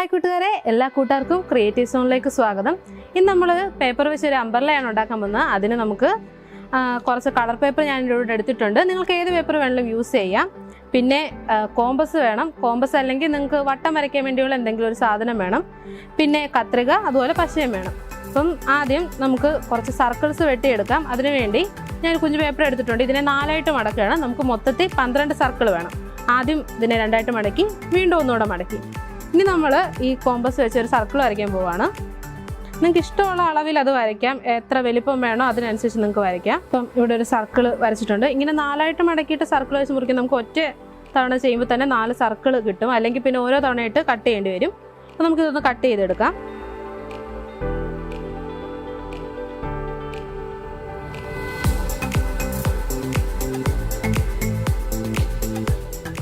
Hi കൂട്ടുകാരെ, എല്ലാ കൂട്ടുകാർക്കും ക്രിയേറ്റീവ് സോണിലേക്ക് സ്വാഗതം. ഇന്ന് നമ്മൾ പേപ്പർ വെച്ച് ഒരു അംബ്രല്ലയാണ് ഉണ്ടാക്കാൻ പോകുന്നത്. അതിന് നമുക്ക് കുറച്ച് കളർ പേപ്പർ ഞാൻ ഇവിടെ എടുത്തിട്ടുണ്ട്. നിങ്ങൾക്ക് ഏത് പേപ്പർ വേണമെങ്കിലും യൂസ് ചെയ്യാം. പിന്നെ കോമ്പസ് വേണം. കോമ്പസ് അല്ലെങ്കിൽ നിങ്ങൾക്ക് വട്ടം വരയ്ക്കാൻ വേണ്ടിയുള്ള എന്തെങ്കിലും ഒരു സാധനം വേണം. പിന്നെ കത്രിക, അതുപോലെ പശയും വേണം. അപ്പം ആദ്യം നമുക്ക് കുറച്ച് സർക്കിൾസ് വെട്ടിയെടുക്കാം. അതിനുവേണ്ടി ഞാൻ കുഞ്ഞു പേപ്പർ എടുത്തിട്ടുണ്ട്. ഇതിനെ 4ആയിട്ട് മടക്കുകയാണ്. നമുക്ക് മൊത്തത്തിൽ 12 സർക്കിൾ വേണം. ആദ്യം ഇതിനെ 2ആയിട്ട് മടക്കി, വീണ്ടും ഒന്നുകൂടെ മടക്കി. ഇനി നമ്മൾ ഈ കോമ്പസ് വെച്ച് ഒരു സർക്കിൾ വരയ്ക്കാൻ പോവുകയാണ്. നിങ്ങൾക്ക് ഇഷ്ടമുള്ള അളവിൽ അത് വരയ്ക്കാം. എത്ര വലിപ്പം വേണോ അതിനനുസരിച്ച് നിങ്ങൾക്ക് വരയ്ക്കാം. അപ്പം ഇവിടെ ഒരു സർക്കിൾ വരച്ചിട്ടുണ്ട്. ഇങ്ങനെ 4ആയിട്ട് മടക്കിയിട്ട് സർക്കിൾ വെച്ച് മുറിക്കാൻ നമുക്ക് ഒറ്റ തവണ ചെയ്യുമ്പോൾ തന്നെ 4 സർക്കിൾ കിട്ടും. അല്ലെങ്കിൽ പിന്നെ ഓരോ തവണയായിട്ട് കട്ട് ചെയ്യേണ്ടി വരും. അപ്പോൾ നമുക്കിതൊന്ന് കട്ട് ചെയ്തെടുക്കാം.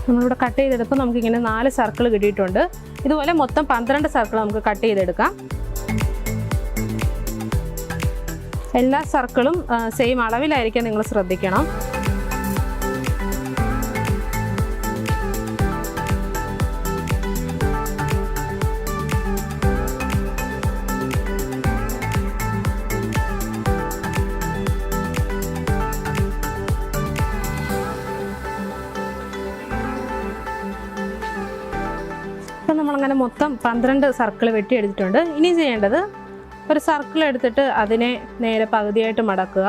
നമ്മളിവിടെ കട്ട് ചെയ്തെടുപ്പോൾ നമുക്കിങ്ങനെ 4 സർക്കിൾ കിട്ടിയിട്ടുണ്ട്. ഇതുപോലെ മൊത്തം 12 സർക്കിൾ നമുക്ക് കട്ട് ചെയ്തെടുക്കാം. എല്ലാ സർക്കിളും സെയിം അളവിലായിരിക്കാൻ നിങ്ങൾ ശ്രദ്ധിക്കണം. അപ്പം നമ്മളങ്ങനെ മൊത്തം 12 സർക്കിൾ വെട്ടിയെടുത്തിട്ടുണ്ട്. ഇനി ചെയ്യേണ്ടത് ഒരു സർക്കിൾ എടുത്തിട്ട് അതിനെ നേരെ പകുതിയായിട്ട് മടക്കുക.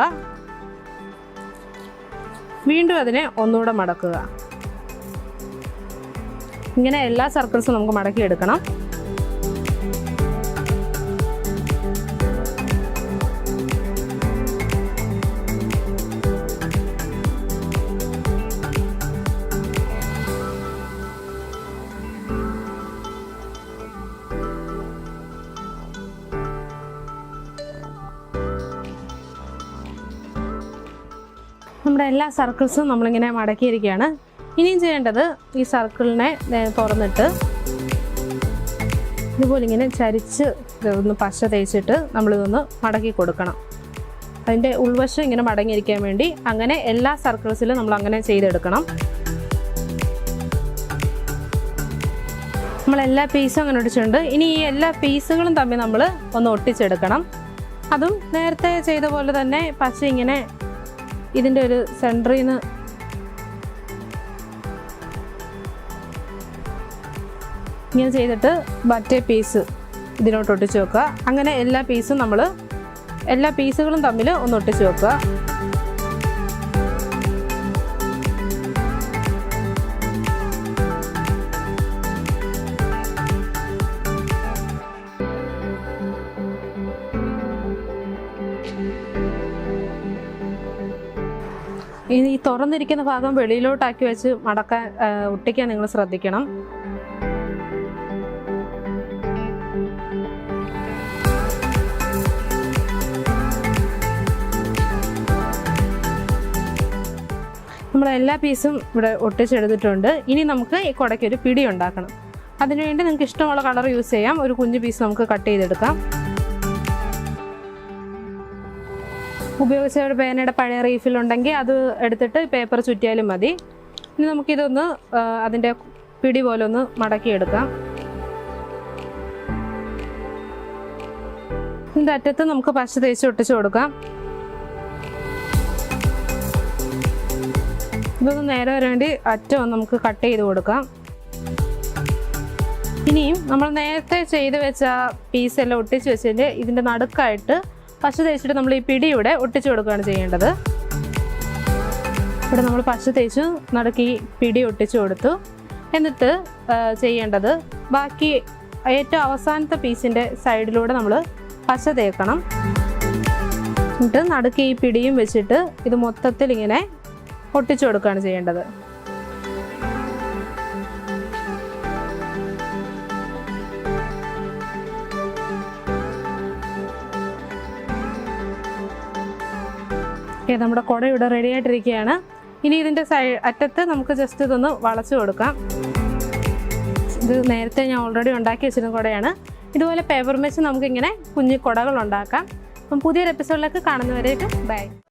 വീണ്ടും അതിനെ ഒന്നുകൂടെ മടക്കുക. ഇങ്ങനെ എല്ലാ സർക്കിൾസും നമുക്ക് മടക്കിയെടുക്കണം. നമ്മുടെ എല്ലാ സർക്കിൾസും നമ്മളിങ്ങനെ മടക്കിയിരിക്കുകയാണ്. ഇനിയും ചെയ്യേണ്ടത് ഈ സർക്കിളിനെ തുറന്നിട്ട് ഇതുപോലെ ഇങ്ങനെ ചരിച്ച് ഒന്ന് പശ തേച്ചിട്ട് നമ്മളിതൊന്ന് മടക്കി കൊടുക്കണം. അതിൻ്റെ ഉൾവശം ഇങ്ങനെ മടങ്ങിയിരിക്കാൻ വേണ്ടി അങ്ങനെ എല്ലാ സർക്കിൾസിലും നമ്മൾ അങ്ങനെ ചെയ്തെടുക്കണം. നമ്മളെല്ലാ പീസും അങ്ങനെ ഒട്ടിച്ചിട്ടുണ്ട്. ഇനി ഈ എല്ലാ പീസുകളും തമ്മിൽ നമ്മൾ ഒന്ന് ഒട്ടിച്ചെടുക്കണം. അതും നേരത്തെ ചെയ്ത പോലെ തന്നെ പശ ഇങ്ങനെ ഇതിൻ്റെ ഒരു സെൻറ്ററിൽ നിന്ന് ഇങ്ങനെ ചെയ്തിട്ട് മറ്റേ പീസ് ഇതിലോട്ട് ഒട്ടിച്ച് വെക്കുക. അങ്ങനെ എല്ലാ പീസുകളും തമ്മിൽ ഒന്ന് ഒട്ടിച്ച് വെക്കുക. ഇനി ഈ തുറന്നിരിക്കുന്ന ഭാഗം വെളിയിലോട്ടാക്കി വെച്ച് ഒട്ടിക്കാൻ നിങ്ങൾ ശ്രദ്ധിക്കണം. നമ്മൾ എല്ലാ പീസും ഇവിടെ ഒട്ടിച്ചെടുത്തിട്ടുണ്ട്. ഇനി നമുക്ക് ഈ കുടയ്ക്കൊരു പിടി ഉണ്ടാക്കണം. അതിനുവേണ്ടി നിങ്ങൾക്ക് ഇഷ്ടമുള്ള കളർ യൂസ് ചെയ്യാം. ഒരു കുഞ്ഞു പീസ് നമുക്ക് കട്ട് ചെയ്തെടുക്കാം. ഉപയോഗിച്ച ഒരു പേനയുടെ പഴയ റീഫിലുണ്ടെങ്കിൽ അത് എടുത്തിട്ട് പേപ്പർ ചുറ്റിയാലും മതി. ഇനി നമുക്കിതൊന്ന് അതിൻ്റെ പിടി പോലെ ഒന്ന് മടക്കിയെടുക്കാം. ഇതിൻ്റെ അറ്റത്ത് നമുക്ക് പശ തേച്ച് ഒട്ടിച്ച് കൊടുക്കാം. ഇതൊന്ന് നേരെ വരാൻ വേണ്ടി അറ്റം നമുക്ക് കട്ട് ചെയ്ത് കൊടുക്കാം. ഇനിയും നമ്മൾ നേരത്തെ ചെയ്ത് വെച്ച പീസെല്ലാം ഒട്ടിച്ച് വെച്ചതിൻ്റെ ഇതിൻ്റെ നടുക്കായിട്ട് പശ തേച്ചിട്ട് നമ്മൾ ഈ പിടി ഇവിടെ ഒട്ടിച്ചു കൊടുക്കുകയാണ് ചെയ്യേണ്ടത്. ഇവിടെ നമ്മൾ പശ തേച്ച് നടുക്ക് ഈ പിടി ഒട്ടിച്ചു കൊടുത്തു. എന്നിട്ട് ചെയ്യേണ്ടത് ബാക്കി ഏറ്റവും അവസാനത്തെ പീസിൻ്റെ സൈഡിലൂടെ നമ്മൾ പശ തേക്കണം. എന്നിട്ട് നടുക്ക് ഈ പിടിയും വെച്ചിട്ട് ഇത് മൊത്തത്തിൽ ഇങ്ങനെ ഒട്ടിച്ചു കൊടുക്കുകയാണ് ചെയ്യേണ്ടത്. നമ്മുടെ കുട ഇവിടെ റെഡി ആയിട്ടിരിക്കുകയാണ്. ഇനി ഇതിൻ്റെ അറ്റത്ത് നമുക്ക് ജസ്റ്റ് ഇതൊന്ന് വളച്ചു കൊടുക്കാം. ഇത് നേരത്തെ ഞാൻ ഓൾറെഡി ഉണ്ടാക്കി വെച്ചിരുന്ന കുടയാണ്. ഇതുപോലെ പേപ്പർ വെച്ച് നമുക്കിങ്ങനെ കുഞ്ഞു കുടകൾ ഉണ്ടാക്കാം. അപ്പം പുതിയൊരു എപ്പിസോഡിലേക്ക് കാണുന്നവരേക്ക് ബൈ.